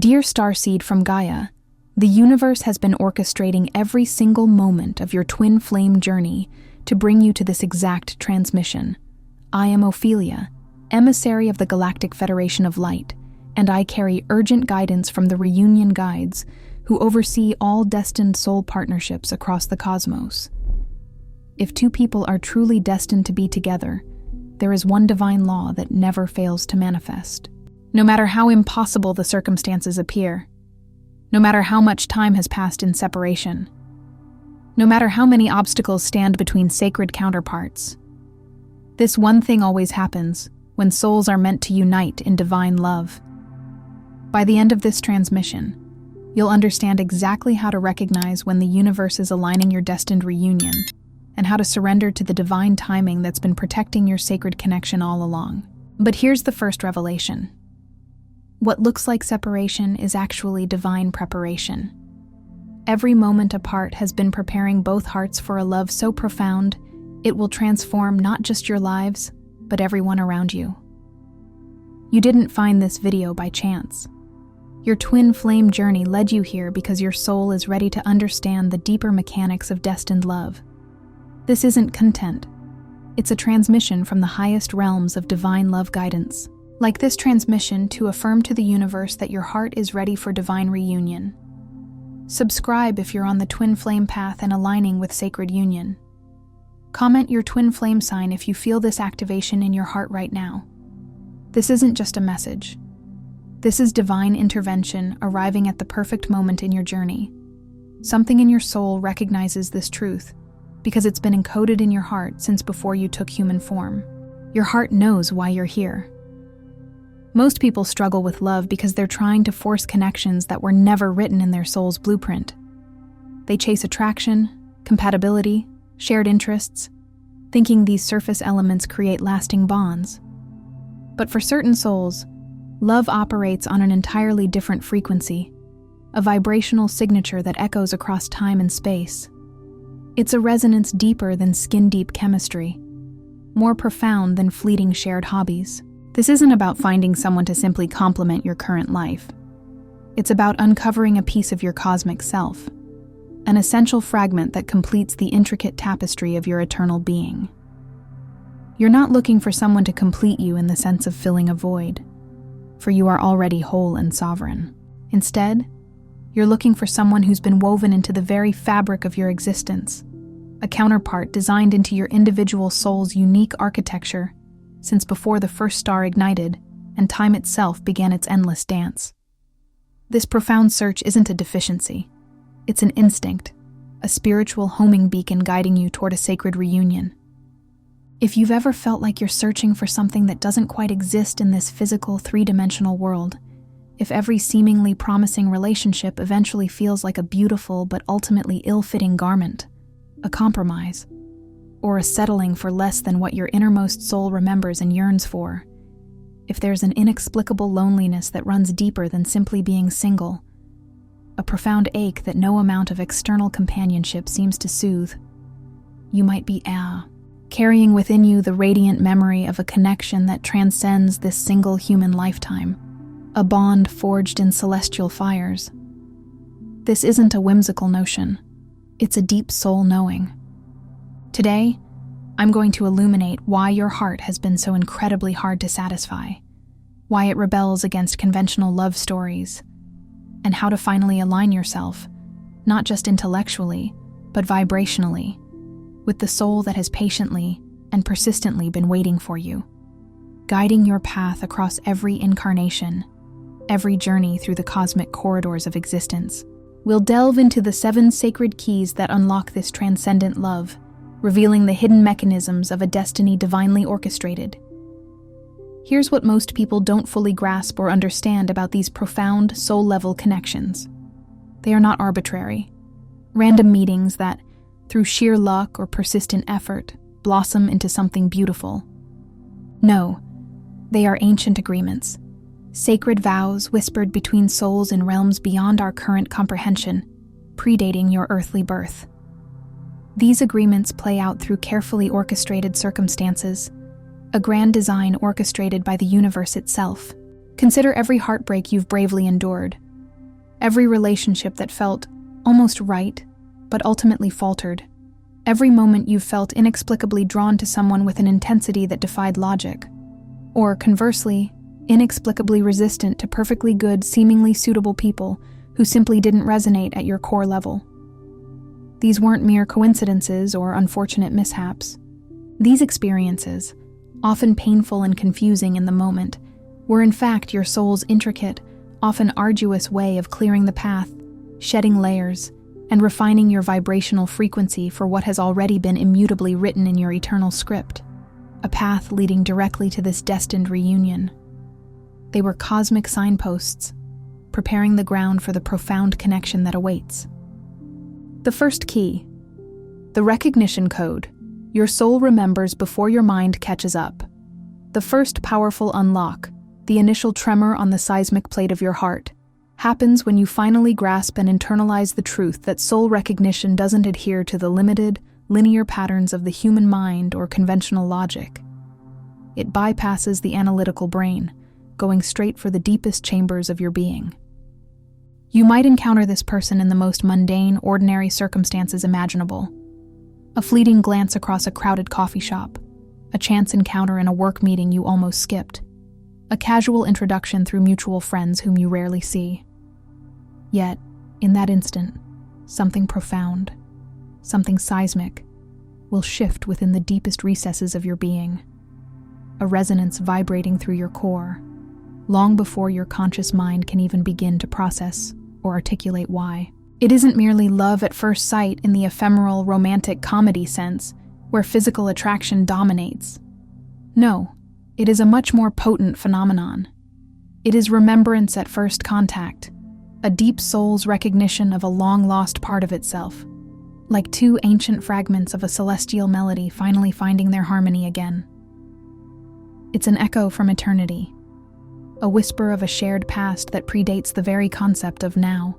Dear Starseed from Gaia, the universe has been orchestrating every single moment of your twin flame journey to bring you to this exact transmission. I am Ophelia, emissary of the Galactic Federation of Light, and I carry urgent guidance from the Reunion Guides, who oversee all destined soul partnerships across the cosmos. If two people are truly destined to be together, there is one divine law that never fails to manifest. No matter how impossible the circumstances appear, no matter how much time has passed in separation, no matter how many obstacles stand between sacred counterparts, this one thing always happens when souls are meant to unite in divine love. By the end of this transmission, you'll understand exactly how to recognize when the universe is aligning your destined reunion, and how to surrender to the divine timing that's been protecting your sacred connection all along. But here's the first revelation. What looks like separation is actually divine preparation. Every moment apart has been preparing both hearts for a love so profound, it will transform not just your lives, but everyone around you. You didn't find this video by chance. Your twin flame journey led you here because your soul is ready to understand the deeper mechanics of destined love. This isn't content. It's a transmission from the highest realms of divine love guidance. Like this transmission to affirm to the universe that your heart is ready for divine reunion. Subscribe if you're on the twin flame path and aligning with sacred union. Comment your twin flame sign if you feel this activation in your heart right now. This isn't just a message. This is divine intervention arriving at the perfect moment in your journey. Something in your soul recognizes this truth because it's been encoded in your heart since before you took human form. Your heart knows why you're here. Most people struggle with love because they're trying to force connections that were never written in their soul's blueprint. They chase attraction, compatibility, shared interests, thinking these surface elements create lasting bonds. But for certain souls, love operates on an entirely different frequency, a vibrational signature that echoes across time and space. It's a resonance deeper than skin-deep chemistry, more profound than fleeting shared hobbies. This isn't about finding someone to simply complement your current life. It's about uncovering a piece of your cosmic self, an essential fragment that completes the intricate tapestry of your eternal being. You're not looking for someone to complete you in the sense of filling a void, for you are already whole and sovereign. Instead, you're looking for someone who's been woven into the very fabric of your existence, a counterpart designed into your individual soul's unique architecture since before the first star ignited and time itself began its endless dance. This profound search isn't a deficiency. It's an instinct, a spiritual homing beacon guiding you toward a sacred reunion. If you've ever felt like you're searching for something that doesn't quite exist in this physical, three-dimensional world, if every seemingly promising relationship eventually feels like a beautiful but ultimately ill-fitting garment, a compromise, or a settling for less than what your innermost soul remembers and yearns for, if there's an inexplicable loneliness that runs deeper than simply being single, a profound ache that no amount of external companionship seems to soothe, you might be carrying within you the radiant memory of a connection that transcends this single human lifetime, a bond forged in celestial fires. This isn't a whimsical notion. It's a deep soul knowing. Today, I'm going to illuminate why your heart has been so incredibly hard to satisfy, why it rebels against conventional love stories, and how to finally align yourself, not just intellectually, but vibrationally, with the soul that has patiently and persistently been waiting for you, guiding your path across every incarnation, every journey through the cosmic corridors of existence. We'll delve into the 7 sacred keys that unlock this transcendent love, revealing the hidden mechanisms of a destiny divinely orchestrated. Here's what most people don't fully grasp or understand about these profound, soul-level connections. They are not arbitrary, random meetings that, through sheer luck or persistent effort, blossom into something beautiful. No, they are ancient agreements, sacred vows whispered between souls in realms beyond our current comprehension, predating your earthly birth. These agreements play out through carefully orchestrated circumstances, a grand design orchestrated by the universe itself. Consider every heartbreak you've bravely endured, Every relationship that felt almost right, but ultimately faltered. Every moment you felt inexplicably drawn to someone with an intensity that defied logic. Or, conversely, inexplicably resistant to perfectly good, seemingly suitable people who simply didn't resonate at your core level. These weren't mere coincidences or unfortunate mishaps. These experiences, often painful and confusing in the moment, were in fact your soul's intricate, often arduous way of clearing the path, shedding layers, and refining your vibrational frequency for what has already been immutably written in your eternal script, a path leading directly to this destined reunion. They were cosmic signposts, preparing the ground for the profound connection that awaits. The first key, the recognition code, your soul remembers before your mind catches up. The first powerful unlock, the initial tremor on the seismic plate of your heart, happens when you finally grasp and internalize the truth that soul recognition doesn't adhere to the limited, linear patterns of the human mind or conventional logic. It bypasses the analytical brain, going straight for the deepest chambers of your being. You might encounter this person in the most mundane, ordinary circumstances imaginable. A fleeting glance across a crowded coffee shop, a chance encounter in a work meeting you almost skipped, a casual introduction through mutual friends whom you rarely see. Yet, in that instant, something profound, something seismic, will shift within the deepest recesses of your being, a resonance vibrating through your core, long before your conscious mind can even begin to process or articulate why. It isn't merely love at first sight in the ephemeral romantic comedy sense, where physical attraction dominates. No, it is a much more potent phenomenon. It is remembrance at first contact, a deep soul's recognition of a long-lost part of itself, like two ancient fragments of a celestial melody finally finding their harmony again. It's an echo from eternity, a whisper of a shared past that predates the very concept of now.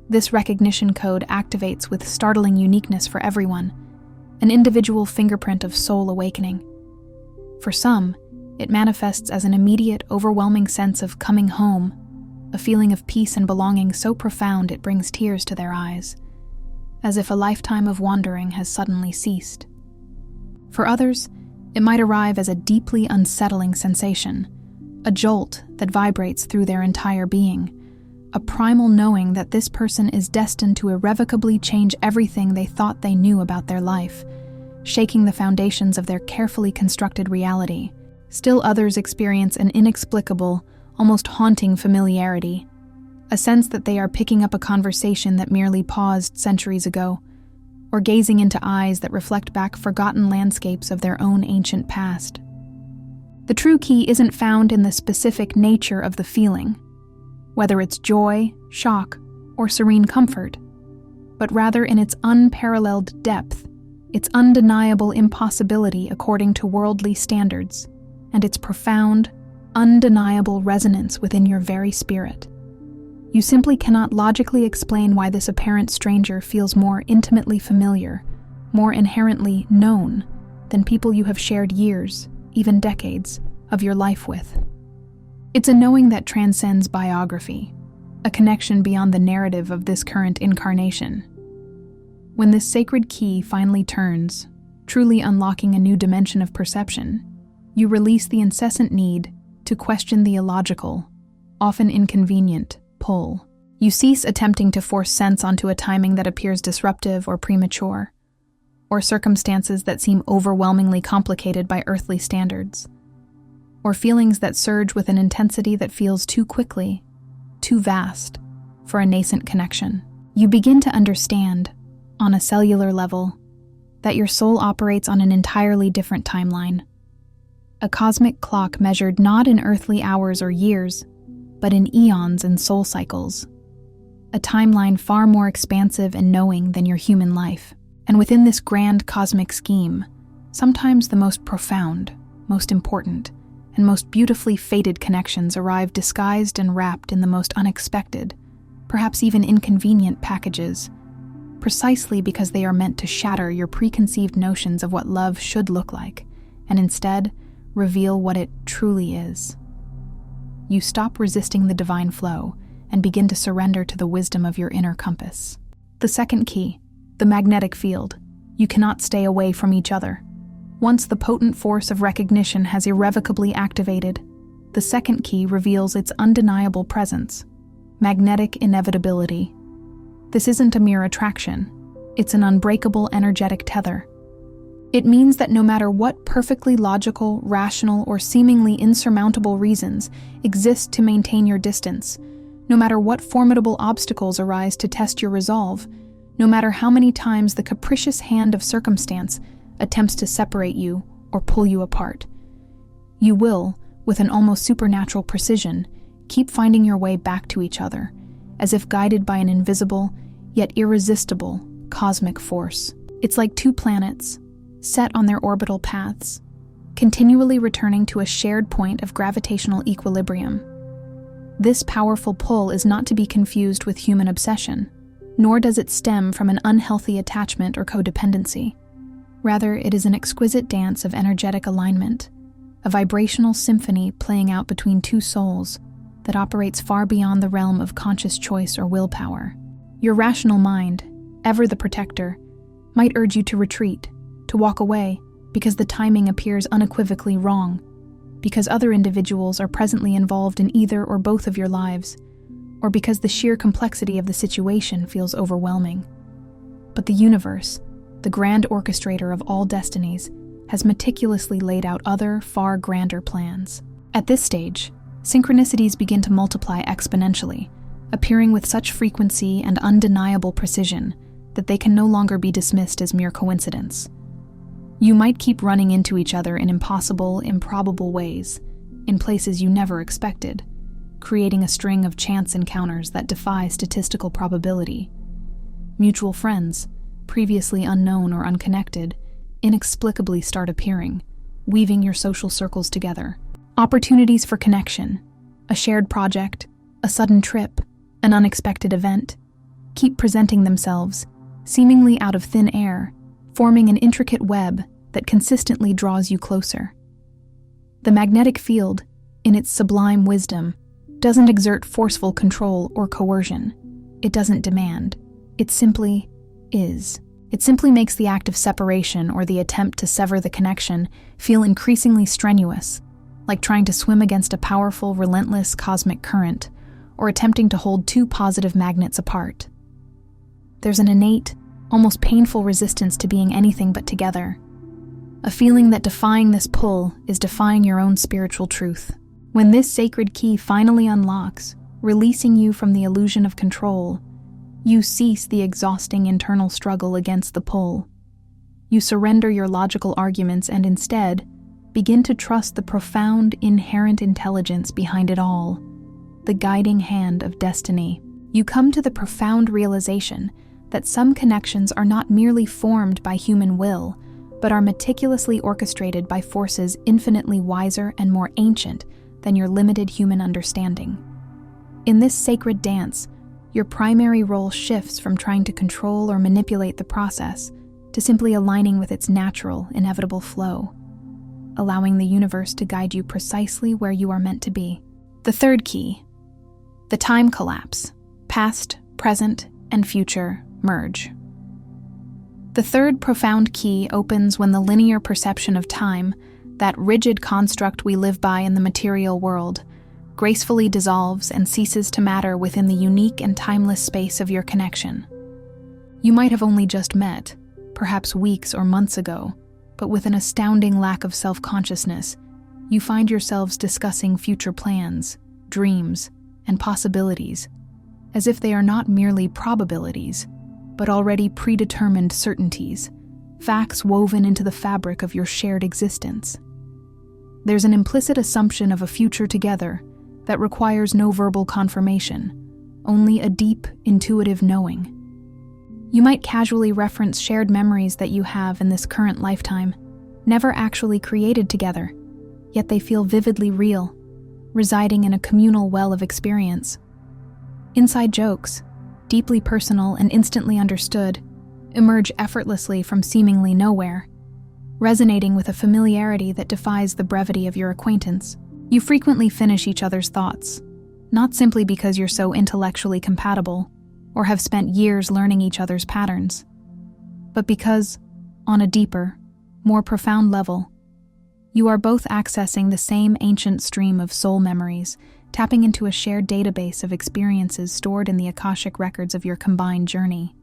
This recognition code activates with startling uniqueness for everyone, an individual fingerprint of soul awakening. For some, it manifests as an immediate, overwhelming sense of coming home, a feeling of peace and belonging so profound it brings tears to their eyes, as if a lifetime of wandering has suddenly ceased. For others, it might arrive as a deeply unsettling sensation, a jolt that vibrates through their entire being, a primal knowing that this person is destined to irrevocably change everything they thought they knew about their life, shaking the foundations of their carefully constructed reality. Still others experience an inexplicable, almost haunting familiarity, a sense that they are picking up a conversation that merely paused centuries ago, or gazing into eyes that reflect back forgotten landscapes of their own ancient past. The true key isn't found in the specific nature of the feeling, whether it's joy, shock, or serene comfort, but rather in its unparalleled depth, its undeniable impossibility according to worldly standards, and its profound, undeniable resonance within your very spirit. You simply cannot logically explain why this apparent stranger feels more intimately familiar, more inherently known, than people you have shared years, even decades, of your life with. It's a knowing that transcends biography, a connection beyond the narrative of this current incarnation. When this sacred key finally turns, truly unlocking a new dimension of perception, you release the incessant need to question the illogical, often inconvenient, pull. You cease attempting to force sense onto a timing that appears disruptive or premature, or circumstances that seem overwhelmingly complicated by earthly standards, or feelings that surge with an intensity that feels too quickly, too vast, for a nascent connection. You begin to understand, on a cellular level, that your soul operates on an entirely different timeline, a cosmic clock measured not in earthly hours or years, but in eons and soul cycles, a timeline far more expansive and knowing than your human life. And within this grand cosmic scheme, sometimes the most profound, most important, and most beautifully fated connections arrive disguised and wrapped in the most unexpected, perhaps even inconvenient packages, precisely because they are meant to shatter your preconceived notions of what love should look like, and instead reveal what it truly is. You stop resisting the divine flow and begin to surrender to the wisdom of your inner compass. The second key, the magnetic field. You cannot stay away from each other. Once the potent force of recognition has irrevocably activated, the second key reveals its undeniable presence, magnetic inevitability. This isn't a mere attraction, it's an unbreakable energetic tether. It means that no matter what perfectly logical, rational, or seemingly insurmountable reasons exist to maintain your distance, no matter what formidable obstacles arise to test your resolve, no matter how many times the capricious hand of circumstance attempts to separate you or pull you apart, you will, with an almost supernatural precision, keep finding your way back to each other, as if guided by an invisible, yet irresistible, cosmic force. It's like two planets, set on their orbital paths, continually returning to a shared point of gravitational equilibrium. This powerful pull is not to be confused with human obsession, nor does it stem from an unhealthy attachment or codependency. Rather, it is an exquisite dance of energetic alignment, a vibrational symphony playing out between two souls that operates far beyond the realm of conscious choice or willpower. Your rational mind, ever the protector, might urge you to retreat, to walk away, because the timing appears unequivocally wrong, because other individuals are presently involved in either or both of your lives, or because the sheer complexity of the situation feels overwhelming. But the universe, the grand orchestrator of all destinies, has meticulously laid out other, far grander plans. At this stage, synchronicities begin to multiply exponentially, appearing with such frequency and undeniable precision that they can no longer be dismissed as mere coincidence. You might keep running into each other in impossible, improbable ways, in places you never expected, creating a string of chance encounters that defy statistical probability. Mutual friends, previously unknown or unconnected, inexplicably start appearing, weaving your social circles together. Opportunities for connection, a shared project, a sudden trip, an unexpected event, keep presenting themselves, seemingly out of thin air, forming an intricate web that consistently draws you closer. The magnetic field, in its sublime wisdom, doesn't exert forceful control or coercion. It doesn't demand. It simply is. It simply makes the act of separation or the attempt to sever the connection feel increasingly strenuous, like trying to swim against a powerful, relentless cosmic current, or attempting to hold two positive magnets apart. There's an innate, almost painful resistance to being anything but together, a feeling that defying this pull is defying your own spiritual truth. When this sacred key finally unlocks, releasing you from the illusion of control, you cease the exhausting internal struggle against the pull. You surrender your logical arguments and instead begin to trust the profound, inherent intelligence behind it all, the guiding hand of destiny. You come to the profound realization that some connections are not merely formed by human will, but are meticulously orchestrated by forces infinitely wiser and more ancient than your limited human understanding. In this sacred dance, your primary role shifts from trying to control or manipulate the process to simply aligning with its natural, inevitable flow, allowing the universe to guide you precisely where you are meant to be. The third key, the time collapse. Past, present, and future merge. The third profound key opens when the linear perception of time, that rigid construct we live by in the material world, gracefully dissolves and ceases to matter within the unique and timeless space of your connection. You might have only just met, perhaps weeks or months ago, but with an astounding lack of self-consciousness, you find yourselves discussing future plans, dreams, and possibilities, as if they are not merely probabilities, but already predetermined certainties, facts woven into the fabric of your shared existence. There's an implicit assumption of a future together that requires no verbal confirmation, only a deep, intuitive knowing. You might casually reference shared memories that you have in this current lifetime, never actually created together, yet they feel vividly real, residing in a communal well of experience. Inside jokes, deeply personal and instantly understood, emerge effortlessly from seemingly nowhere, resonating with a familiarity that defies the brevity of your acquaintance. You frequently finish each other's thoughts, not simply because you're so intellectually compatible or have spent years learning each other's patterns, but because, on a deeper, more profound level, you are both accessing the same ancient stream of soul memories, tapping into a shared database of experiences stored in the Akashic records of your combined journey.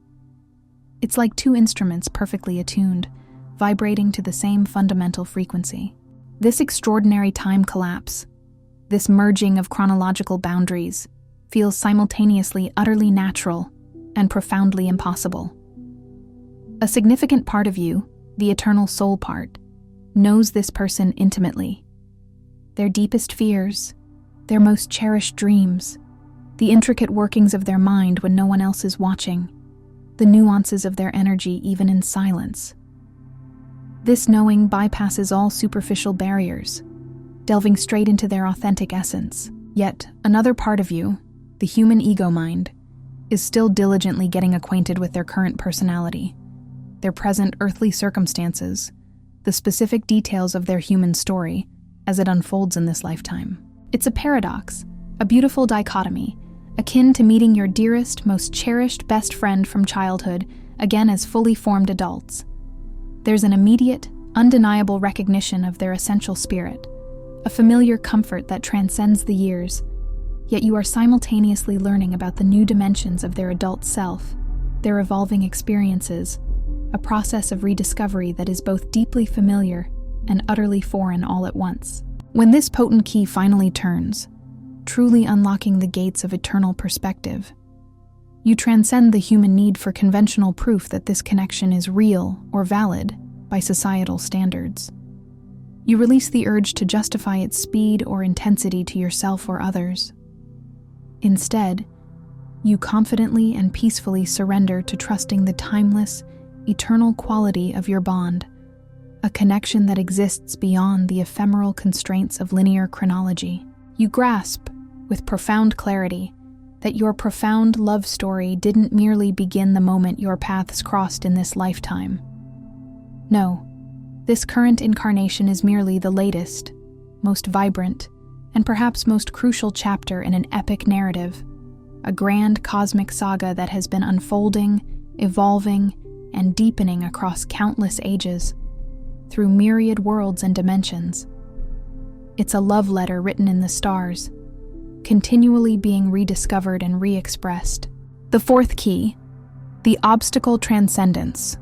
It's like two instruments perfectly attuned, vibrating to the same fundamental frequency. This extraordinary time collapse, this merging of chronological boundaries, feels simultaneously utterly natural and profoundly impossible. A significant part of you, the eternal soul part, knows this person intimately. Their deepest fears, their most cherished dreams, the intricate workings of their mind when no one else is watching, the nuances of their energy even in silence. This knowing bypasses all superficial barriers, delving straight into their authentic essence. Yet, another part of you, the human ego mind, is still diligently getting acquainted with their current personality, their present earthly circumstances, the specific details of their human story as it unfolds in this lifetime. It's a paradox, a beautiful dichotomy, akin to meeting your dearest, most cherished best friend from childhood again as fully formed adults. There's an immediate, undeniable recognition of their essential spirit, a familiar comfort that transcends the years, yet you are simultaneously learning about the new dimensions of their adult self, their evolving experiences, a process of rediscovery that is both deeply familiar and utterly foreign all at once. When this potent key finally turns, truly unlocking the gates of eternal perspective, you transcend the human need for conventional proof that this connection is real or valid by societal standards. You release the urge to justify its speed or intensity to yourself or others. Instead, you confidently and peacefully surrender to trusting the timeless, eternal quality of your bond, a connection that exists beyond the ephemeral constraints of linear chronology. You grasp, with profound clarity, that your profound love story didn't merely begin the moment your paths crossed in this lifetime. No, this current incarnation is merely the latest, most vibrant, and perhaps most crucial chapter in an epic narrative, a grand cosmic saga that has been unfolding, evolving, and deepening across countless ages, through myriad worlds and dimensions. It's a love letter written in the stars, continually being rediscovered and re-expressed. The fourth key, the obstacle transcendence.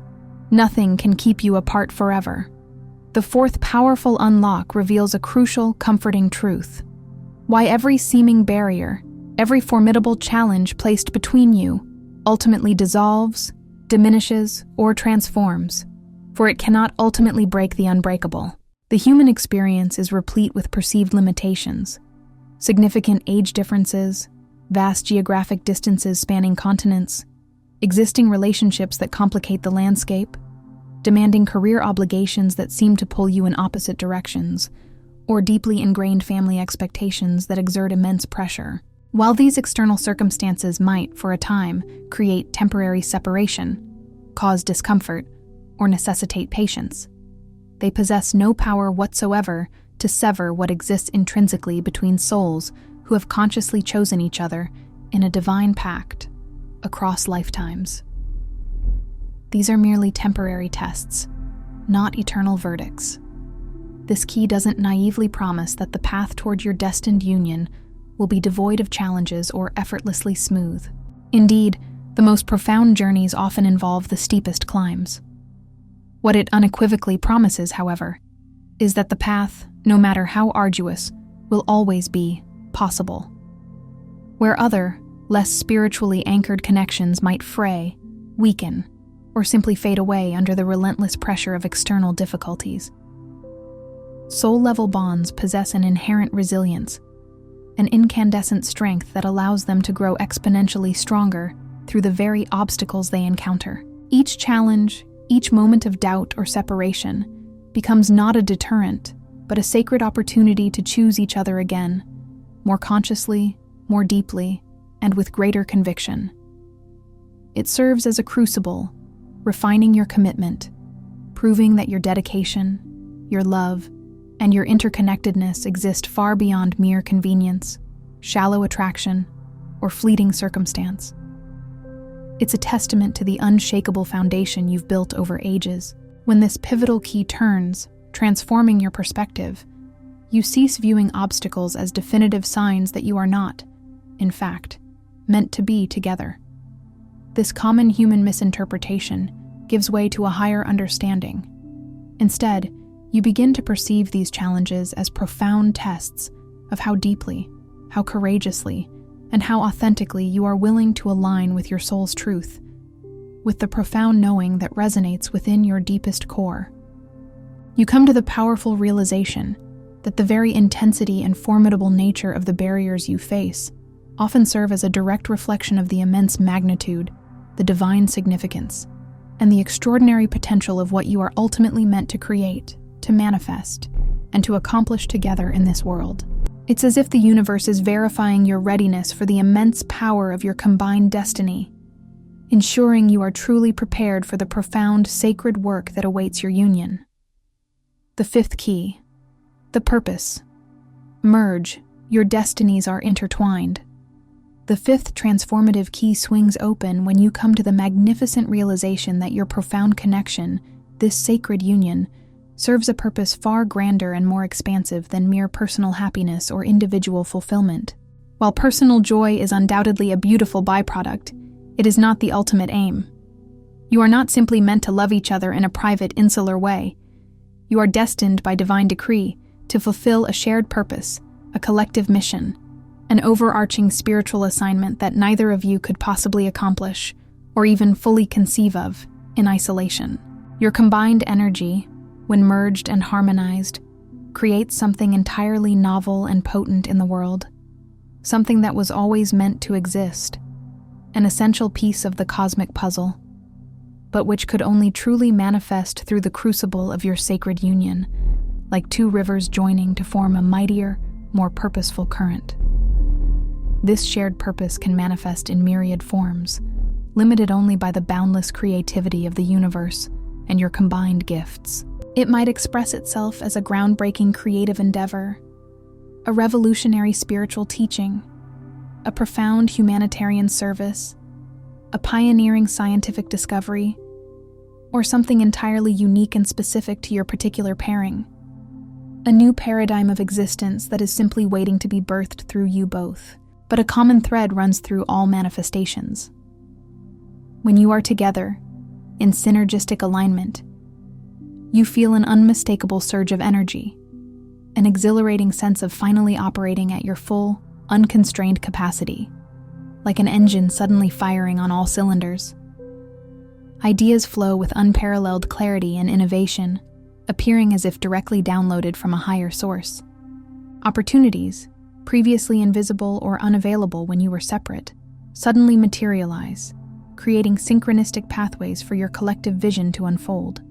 Nothing can keep you apart forever. The fourth powerful unlock reveals a crucial, comforting truth. Why every seeming barrier, every formidable challenge placed between you, ultimately dissolves, diminishes, or transforms, for it cannot ultimately break the unbreakable. The human experience is replete with perceived limitations, significant age differences, vast geographic distances spanning continents, existing relationships that complicate the landscape, demanding career obligations that seem to pull you in opposite directions, or deeply ingrained family expectations that exert immense pressure. While these external circumstances might, for a time, create temporary separation, cause discomfort, or necessitate patience, they possess no power whatsoever to sever what exists intrinsically between souls who have consciously chosen each other in a divine pact across lifetimes. These are merely temporary tests, not eternal verdicts. This key doesn't naively promise that the path toward your destined union will be devoid of challenges or effortlessly smooth. Indeed, the most profound journeys often involve the steepest climbs. What it unequivocally promises, however, is that the path, no matter how arduous, will always be possible. Where other, less spiritually anchored connections might fray, weaken, or simply fade away under the relentless pressure of external difficulties, soul-level bonds possess an inherent resilience, an incandescent strength that allows them to grow exponentially stronger through the very obstacles they encounter. Each challenge, each moment of doubt or separation, becomes not a deterrent, but a sacred opportunity to choose each other again, more consciously, more deeply, and with greater conviction. It serves as a crucible, refining your commitment, proving that your dedication, your love, and your interconnectedness exist far beyond mere convenience, shallow attraction, or fleeting circumstance. It's a testament to the unshakable foundation you've built over ages. When this pivotal key turns, transforming your perspective, you cease viewing obstacles as definitive signs that you are not, in fact, meant to be together. This common human misinterpretation gives way to a higher understanding. Instead, you begin to perceive these challenges as profound tests of how deeply, how courageously, and how authentically you are willing to align with your soul's truth, with the profound knowing that resonates within your deepest core. You come to the powerful realization that the very intensity and formidable nature of the barriers you face often serve as a direct reflection of the immense magnitude, the divine significance, and the extraordinary potential of what you are ultimately meant to create, to manifest, and to accomplish together in this world. It's as if the universe is verifying your readiness for the immense power of your combined destiny, ensuring you are truly prepared for the profound sacred work that awaits your union. The fifth key, the purpose. Merge, your destinies are intertwined. The fifth transformative key swings open when you come to the magnificent realization that your profound connection, this sacred union, serves a purpose far grander and more expansive than mere personal happiness or individual fulfillment. While personal joy is undoubtedly a beautiful byproduct, it is not the ultimate aim. You are not simply meant to love each other in a private, insular way. You are destined by divine decree to fulfill a shared purpose, a collective mission, an overarching spiritual assignment that neither of you could possibly accomplish or even fully conceive of in isolation. Your combined energy, when merged and harmonized, creates something entirely novel and potent in the world, something that was always meant to exist, an essential piece of the cosmic puzzle, but which could only truly manifest through the crucible of your sacred union, like two rivers joining to form a mightier, more purposeful current. This shared purpose can manifest in myriad forms, limited only by the boundless creativity of the universe and your combined gifts. It might express itself as a groundbreaking creative endeavor, a revolutionary spiritual teaching, a profound humanitarian service, a pioneering scientific discovery, or something entirely unique and specific to your particular pairing. A new paradigm of existence that is simply waiting to be birthed through you both. But a common thread runs through all manifestations. When you are together, in synergistic alignment, you feel an unmistakable surge of energy, an exhilarating sense of finally operating at your full, unconstrained capacity, like an engine suddenly firing on all cylinders. Ideas flow with unparalleled clarity and innovation, appearing as if directly downloaded from a higher source. Opportunities, previously invisible or unavailable when you were separate, suddenly materialize, creating synchronistic pathways for your collective vision to unfold.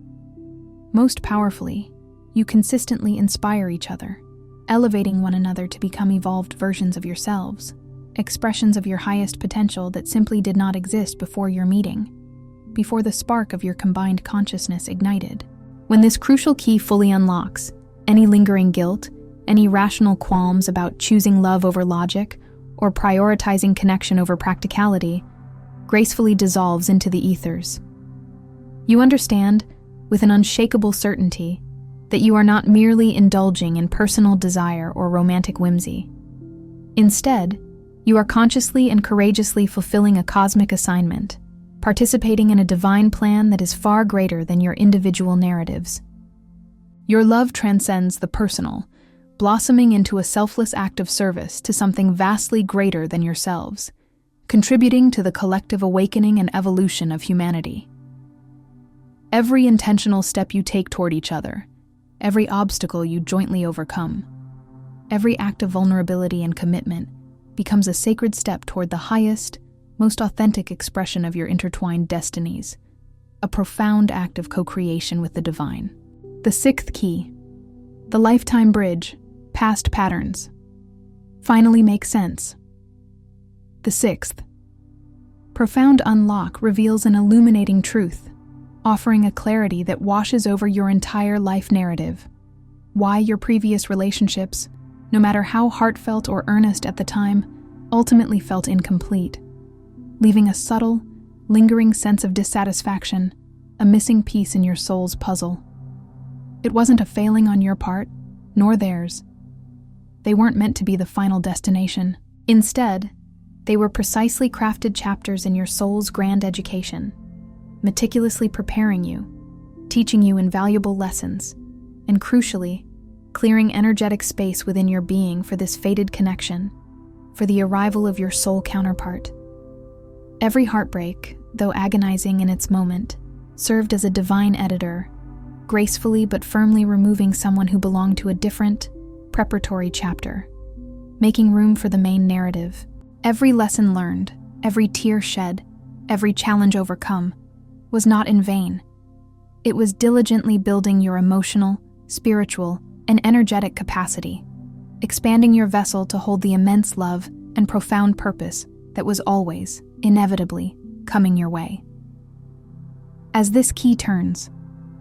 Most powerfully, you consistently inspire each other, elevating one another to become evolved versions of yourselves, expressions of your highest potential that simply did not exist before your meeting, before the spark of your combined consciousness ignited. When this crucial key fully unlocks, any lingering guilt, any rational qualms about choosing love over logic or prioritizing connection over practicality gracefully dissolves into the ethers. You understand, with an unshakable certainty, that you are not merely indulging in personal desire or romantic whimsy. Instead, you are consciously and courageously fulfilling a cosmic assignment, participating in a divine plan that is far greater than your individual narratives. Your love transcends the personal, blossoming into a selfless act of service to something vastly greater than yourselves, contributing to the collective awakening and evolution of humanity. Every intentional step you take toward each other, every obstacle you jointly overcome, every act of vulnerability and commitment becomes a sacred step toward the highest, most authentic expression of your intertwined destinies, a profound act of co-creation with the divine. The sixth key, the lifetime bridge, past patterns, finally make sense. The sixth, profound unlock reveals an illuminating truth, offering a clarity that washes over your entire life narrative, why your previous relationships, no matter how heartfelt or earnest at the time, ultimately felt incomplete, leaving a subtle, lingering sense of dissatisfaction, a missing piece in your soul's puzzle. It wasn't a failing on your part, nor theirs. They weren't meant to be the final destination. Instead, they were precisely crafted chapters in your soul's grand education, meticulously preparing you, teaching you invaluable lessons, and crucially, clearing energetic space within your being for this fated connection, for the arrival of your soul counterpart. Every heartbreak, though agonizing in its moment, served as a divine editor, gracefully but firmly removing someone who belonged to a different, preparatory chapter, making room for the main narrative. Every lesson learned, every tear shed, every challenge overcome, was not in vain. It was diligently building your emotional, spiritual, and energetic capacity, expanding your vessel to hold the immense love and profound purpose that was always, inevitably, coming your way. As this key turns,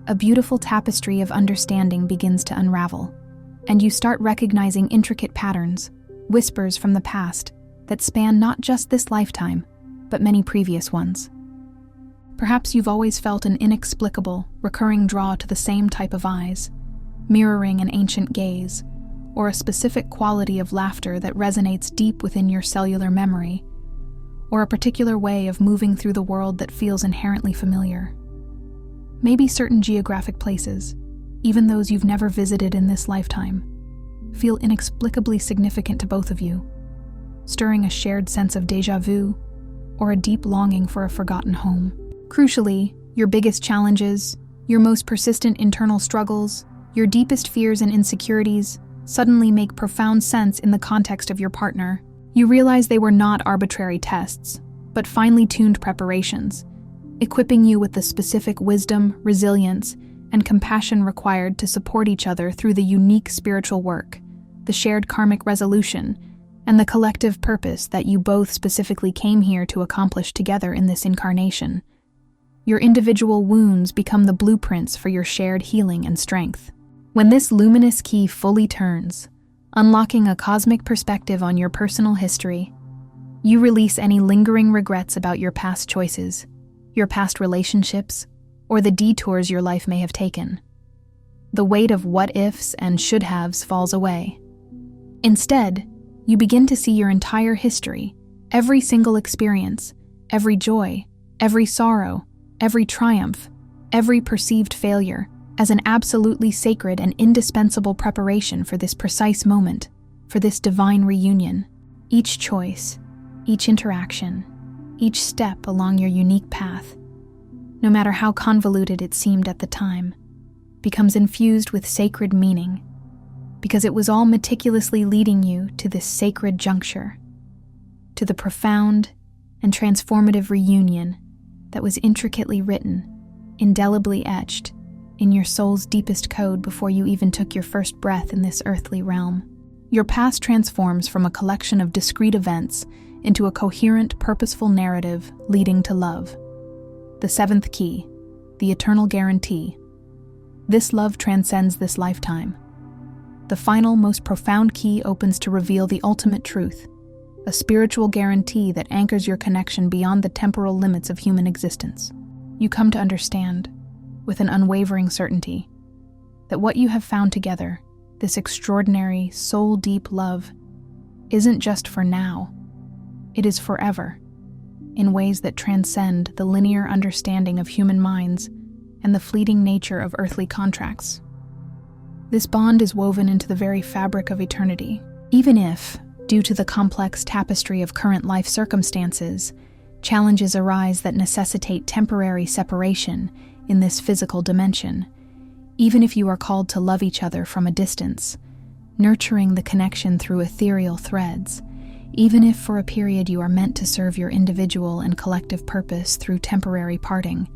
a beautiful tapestry of understanding begins to unravel, and you start recognizing intricate patterns, whispers from the past that span not just this lifetime, but many previous ones. Perhaps you've always felt an inexplicable, recurring draw to the same type of eyes, mirroring an ancient gaze, or a specific quality of laughter that resonates deep within your cellular memory, or a particular way of moving through the world that feels inherently familiar. Maybe certain geographic places, even those you've never visited in this lifetime, feel inexplicably significant to both of you, stirring a shared sense of déjà vu or a deep longing for a forgotten home. Crucially, your biggest challenges, your most persistent internal struggles, your deepest fears and insecurities suddenly make profound sense in the context of your partner. You realize they were not arbitrary tests, but finely tuned preparations, equipping you with the specific wisdom, resilience, and compassion required to support each other through the unique spiritual work, the shared karmic resolution, and the collective purpose that you both specifically came here to accomplish together in this incarnation. Your individual wounds become the blueprints for your shared healing and strength. When this luminous key fully turns, unlocking a cosmic perspective on your personal history, you release any lingering regrets about your past choices, your past relationships, or the detours your life may have taken. The weight of what-ifs and should-haves falls away. Instead, you begin to see your entire history, every single experience, every joy, every sorrow, every triumph, every perceived failure, as an absolutely sacred and indispensable preparation for this precise moment, for this divine reunion. Each choice, each interaction, each step along your unique path, no matter how convoluted it seemed at the time, becomes infused with sacred meaning, because it was all meticulously leading you to this sacred juncture, to the profound and transformative reunion that was intricately written, indelibly etched, in your soul's deepest code before you even took your first breath in this earthly realm. Your past transforms from a collection of discrete events into a coherent, purposeful narrative leading to love. The seventh key, the eternal guarantee. This love transcends this lifetime. The final, most profound key opens to reveal the ultimate truth, a spiritual guarantee that anchors your connection beyond the temporal limits of human existence. You come to understand, with an unwavering certainty, that what you have found together, this extraordinary, soul-deep love, isn't just for now. It is forever, in ways that transcend the linear understanding of human minds and the fleeting nature of earthly contracts. This bond is woven into the very fabric of eternity, even if, due to the complex tapestry of current life circumstances, challenges arise that necessitate temporary separation in this physical dimension. Even if you are called to love each other from a distance, nurturing the connection through ethereal threads, even if for a period you are meant to serve your individual and collective purpose through temporary parting,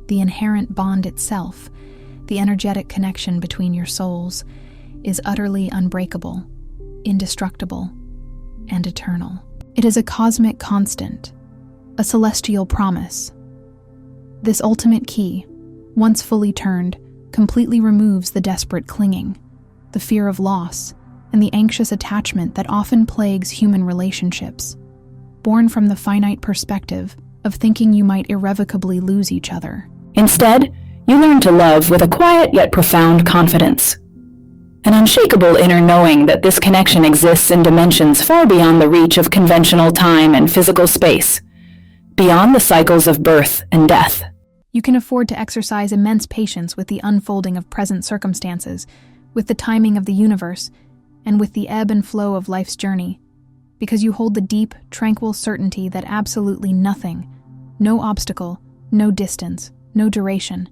the inherent bond itself, the energetic connection between your souls, is utterly unbreakable, indestructible, and eternal. It is a cosmic constant, a celestial promise. This ultimate key, once fully turned, completely removes the desperate clinging, the fear of loss, and the anxious attachment that often plagues human relationships, born from the finite perspective of thinking you might irrevocably lose each other. Instead, you learn to love with a quiet yet profound confidence, an unshakable inner knowing that this connection exists in dimensions far beyond the reach of conventional time and physical space, beyond the cycles of birth and death. You can afford to exercise immense patience with the unfolding of present circumstances, with the timing of the universe, and with the ebb and flow of life's journey, because you hold the deep, tranquil certainty that absolutely nothing, no obstacle, no distance, no duration,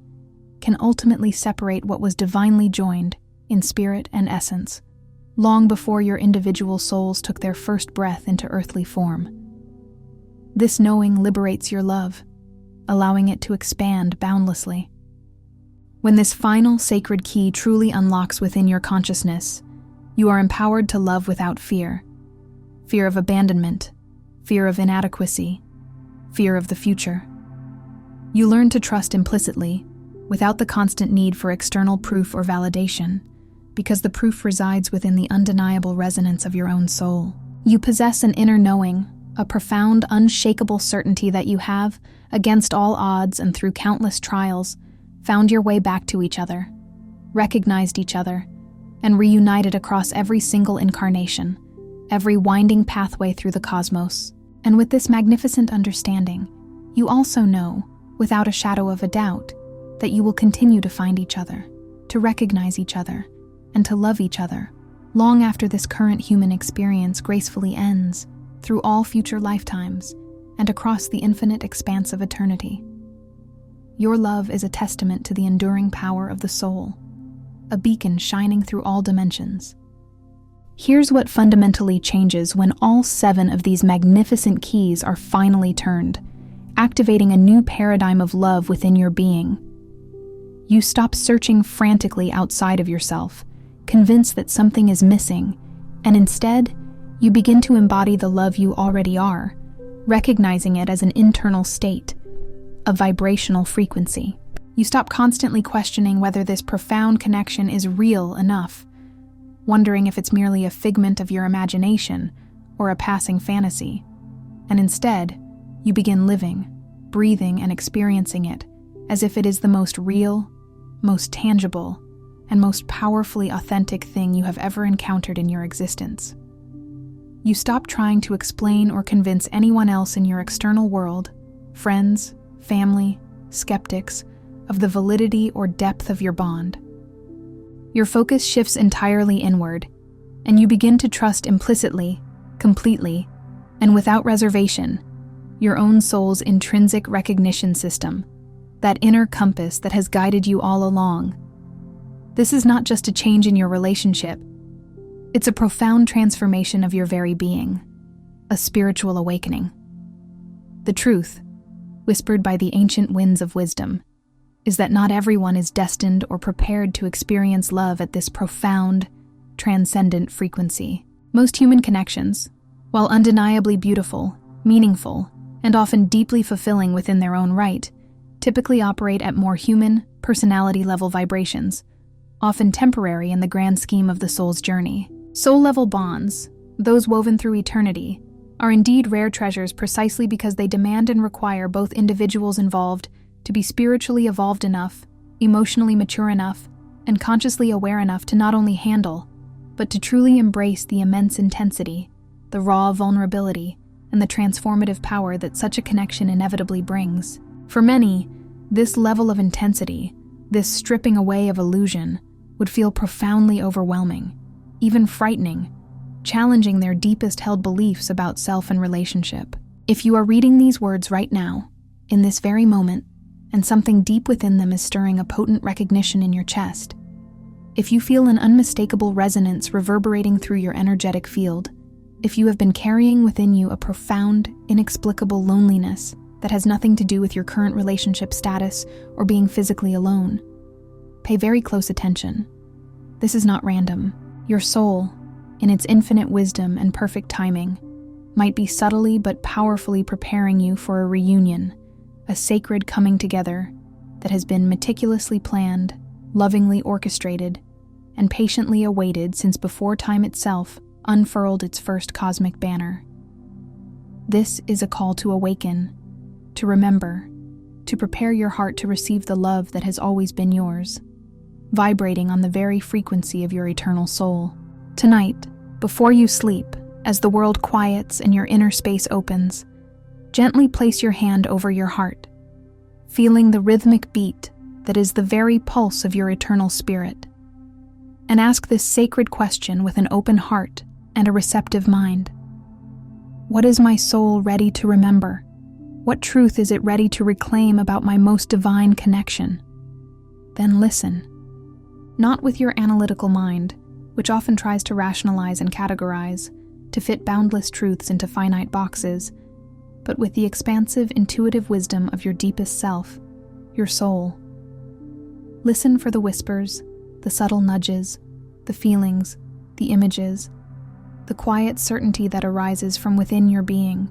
can ultimately separate what was divinely joined in spirit and essence, long before your individual souls took their first breath into earthly form. This knowing liberates your love, allowing it to expand boundlessly. When this final sacred key truly unlocks within your consciousness, you are empowered to love without fear. Fear of abandonment, fear of inadequacy, fear of the future. You learn to trust implicitly, without the constant need for external proof or validation, because the proof resides within the undeniable resonance of your own soul. You possess an inner knowing, a profound, unshakable certainty that you have, against all odds and through countless trials, found your way back to each other, recognized each other, and reunited across every single incarnation, every winding pathway through the cosmos. And with this magnificent understanding, you also know, without a shadow of a doubt, that you will continue to find each other, to recognize each other, and to love each other, long after this current human experience gracefully ends, through all future lifetimes, and across the infinite expanse of eternity. Your love is a testament to the enduring power of the soul, a beacon shining through all dimensions. Here's what fundamentally changes when all 7 of these magnificent keys are finally turned, activating a new paradigm of love within your being. You stop searching frantically outside of yourself, convinced that something is missing, and instead, you begin to embody the love you already are, recognizing it as an internal state, a vibrational frequency. You stop constantly questioning whether this profound connection is real enough, wondering if it's merely a figment of your imagination or a passing fantasy, and instead, you begin living, breathing, and experiencing it as if it is the most real, most tangible, and most powerfully authentic thing you have ever encountered in your existence. You stop trying to explain or convince anyone else in your external world, friends, family, skeptics, of the validity or depth of your bond. Your focus shifts entirely inward, and you begin to trust implicitly, completely, and without reservation, your own soul's intrinsic recognition system, that inner compass that has guided you all along. This is not just a change in your relationship. It's a profound transformation of your very being, a spiritual awakening. The truth, whispered by the ancient winds of wisdom, is that not everyone is destined or prepared to experience love at this profound, transcendent frequency. Most human connections, while undeniably beautiful, meaningful, and often deeply fulfilling within their own right, typically operate at more human, personality-level vibrations, often temporary in the grand scheme of the soul's journey. Soul-level bonds, those woven through eternity, are indeed rare treasures precisely because they demand and require both individuals involved to be spiritually evolved enough, emotionally mature enough, and consciously aware enough to not only handle, but to truly embrace the immense intensity, the raw vulnerability, and the transformative power that such a connection inevitably brings. For many, this level of intensity, this stripping away of illusion, would feel profoundly overwhelming, even frightening, challenging their deepest held beliefs about self and relationship. If you are reading these words right now, in this very moment, and something deep within them is stirring a potent recognition in your chest, if you feel an unmistakable resonance reverberating through your energetic field, if you have been carrying within you a profound, inexplicable loneliness that has nothing to do with your current relationship status or being physically alone, pay very close attention. This is not random. Your soul, in its infinite wisdom and perfect timing, might be subtly but powerfully preparing you for a reunion, a sacred coming together that has been meticulously planned, lovingly orchestrated, and patiently awaited since before time itself unfurled its first cosmic banner. This is a call to awaken, to remember, to prepare your heart to receive the love that has always been yours, vibrating on the very frequency of your eternal soul. Tonight, before you sleep, as the world quiets and your inner space opens, gently place your hand over your heart, feeling the rhythmic beat that is the very pulse of your eternal spirit, and ask this sacred question with an open heart and a receptive mind. What is my soul ready to remember? What truth is it ready to reclaim about my most divine connection? Then listen. Not with your analytical mind, which often tries to rationalize and categorize, to fit boundless truths into finite boxes, but with the expansive, intuitive wisdom of your deepest self, your soul. Listen for the whispers, the subtle nudges, the feelings, the images, the quiet certainty that arises from within your being.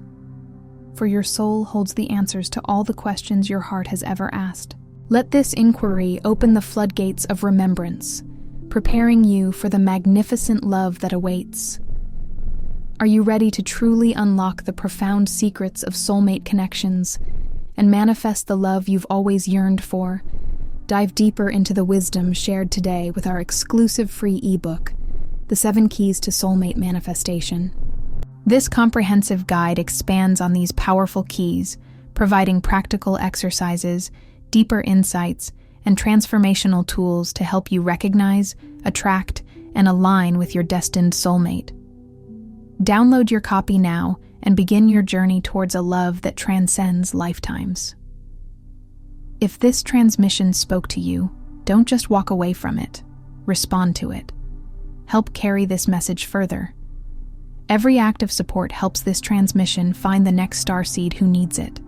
For your soul holds the answers to all the questions your heart has ever asked. Let this inquiry open the floodgates of remembrance, preparing you for the magnificent love that awaits. Are you ready to truly unlock the profound secrets of soulmate connections and manifest the love you've always yearned for? Dive deeper into the wisdom shared today with our exclusive free ebook, The 7 Keys to Soulmate Manifestation. This comprehensive guide expands on these powerful keys, providing practical exercises, deeper insights, and transformational tools to help you recognize, attract, and align with your destined soulmate. Download your copy now and begin your journey towards a love that transcends lifetimes. If this transmission spoke to you, don't just walk away from it. Respond to it. Help carry this message further. Every act of support helps this transmission find the next starseed who needs it.